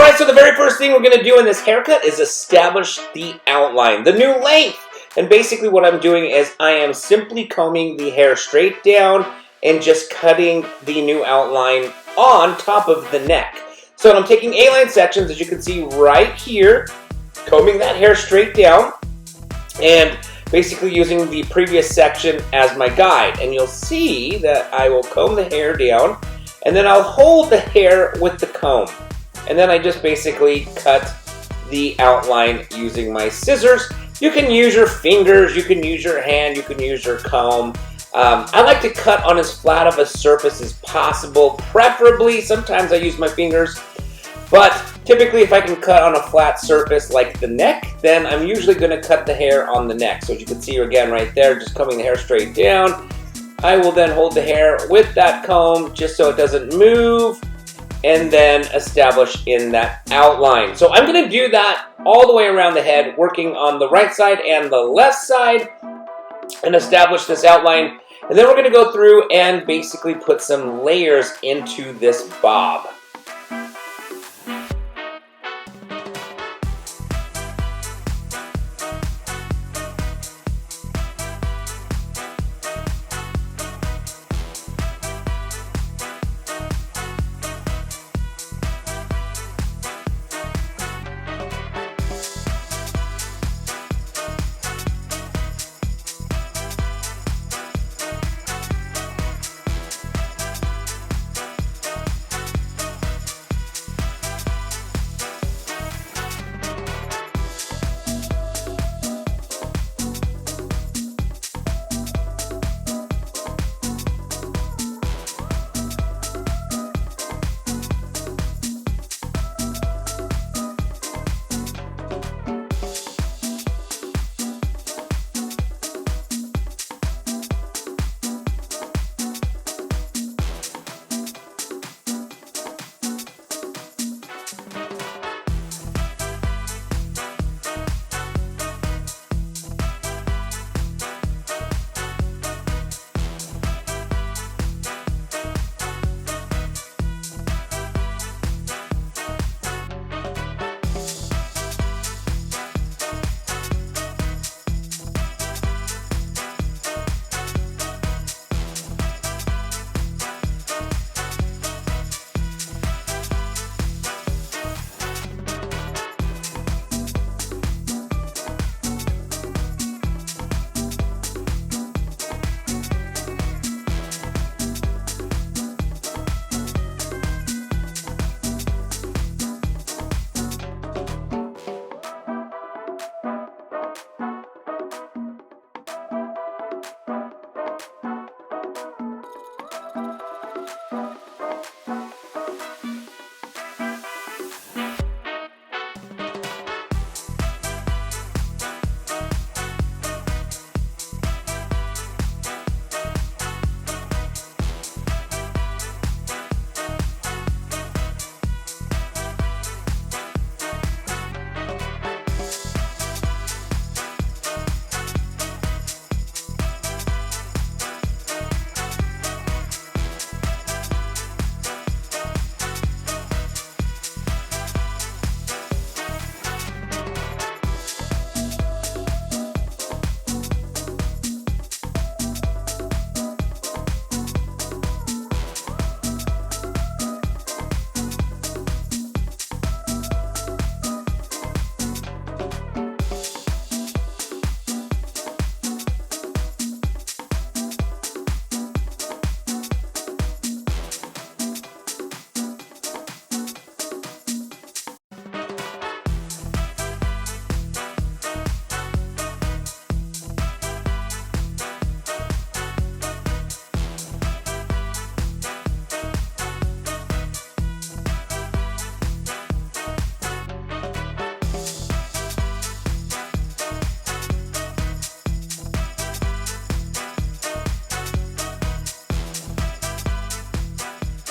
Alright, so the very first thing we're going to do in this haircut is establish the outline, the new length. And basically what I'm doing is I am simply combing the hair straight down and just cutting the new outline on top of the neck. So I'm taking A-line sections, as you can see right here, combing that hair straight down, and basically using the previous section as my guide. And you'll see that I will comb the hair down, and then I'll hold the hair with the comb. And then I just basically cut the outline using my scissors. You can use your fingers, you can use your hand, you can use your comb. I like to cut on as flat of a surface as possible, preferably. Sometimes I use my fingers, but typically if I can cut on a flat surface like the neck, then I'm usually going to cut the hair on the neck. So as you can see again right there, just combing the hair straight down. I will then hold the hair with that comb just so it doesn't move, and then establish in that outline. So I'm going to do that all the way around the head, working on the right side and the left side, and establish this outline. And then we're going to go through and basically put some layers into this bob.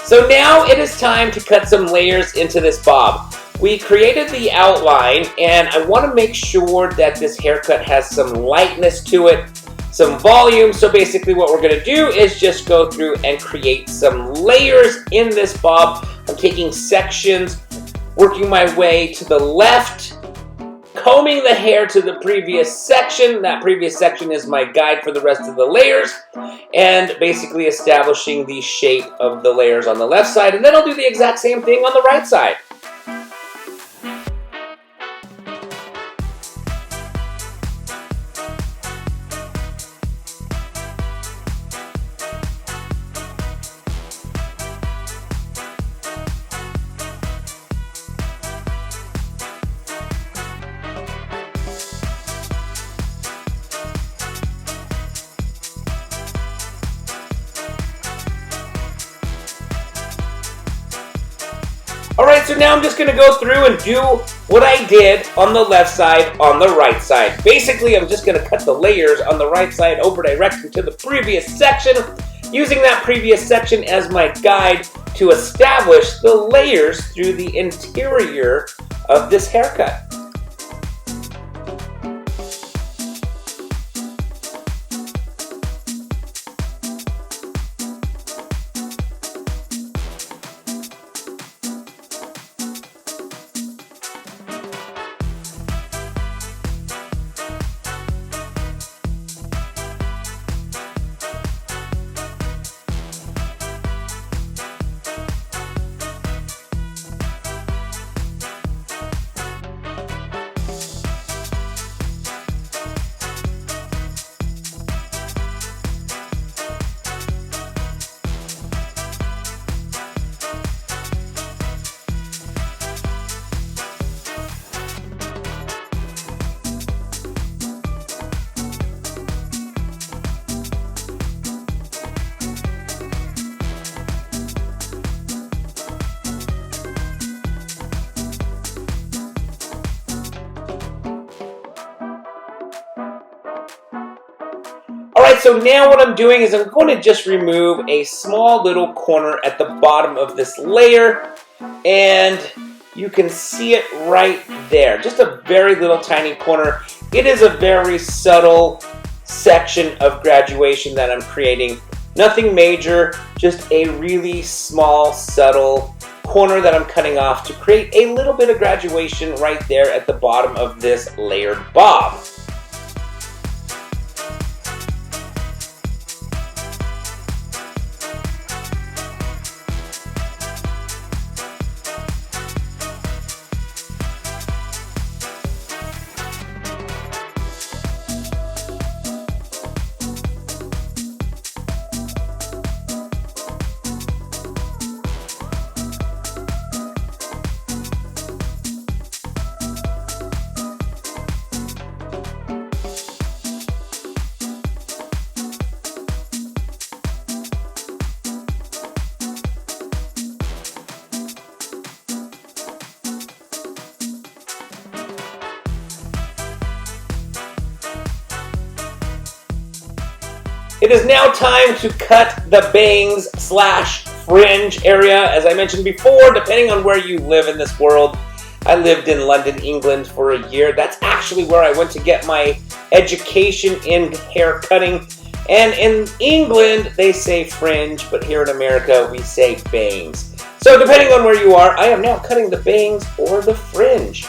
So now it is time to cut some layers into this bob. We created the outline, and I want to make sure that this haircut has some lightness to it, some volume. So basically what we're going to do is just go through and create some layers in this bob. I'm taking sections working my way to the left, combing the hair to the previous section. That previous section is my guide for the rest of the layers, and basically establishing the shape of the layers on the left side, and then I'll do the exact same thing on the right side. Alright, so now I'm just going to go through and do what I did on the left side on the right side. Basically, I'm just going to cut the layers on the right side over directly to the previous section, using that previous section as my guide to establish the layers through the interior of this haircut. Alright, so now what I'm doing is I'm going to just remove a small little corner at the bottom of this layer, and you can see it right there. Just a very little tiny corner. It is a very subtle section of graduation that I'm creating. Nothing major, just a really small, subtle corner that I'm cutting off to create a little bit of graduation right there at the bottom of this layered bob. It is now time to cut the bangs / fringe area. As I mentioned before, depending on where you live in this world, I lived in London, England for a year. That's actually where I went to get my education in hair cutting. And in England, they say fringe, but here in America, we say bangs. So depending on where you are, I am now cutting the bangs or the fringe.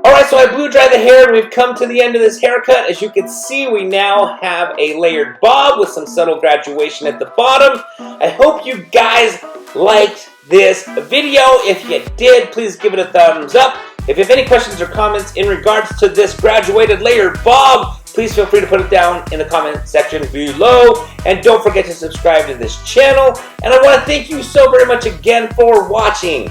Alright, so I blew dry the hair and we've come to the end of this haircut. As you can see, we now have a layered bob with some subtle graduation at the bottom. I hope you guys liked this video. If you did, please give it a thumbs up. If you have any questions or comments in regards to this graduated layered bob, please feel free to put it down in the comment section below. And don't forget to subscribe to this channel. And I want to thank you so very much again for watching.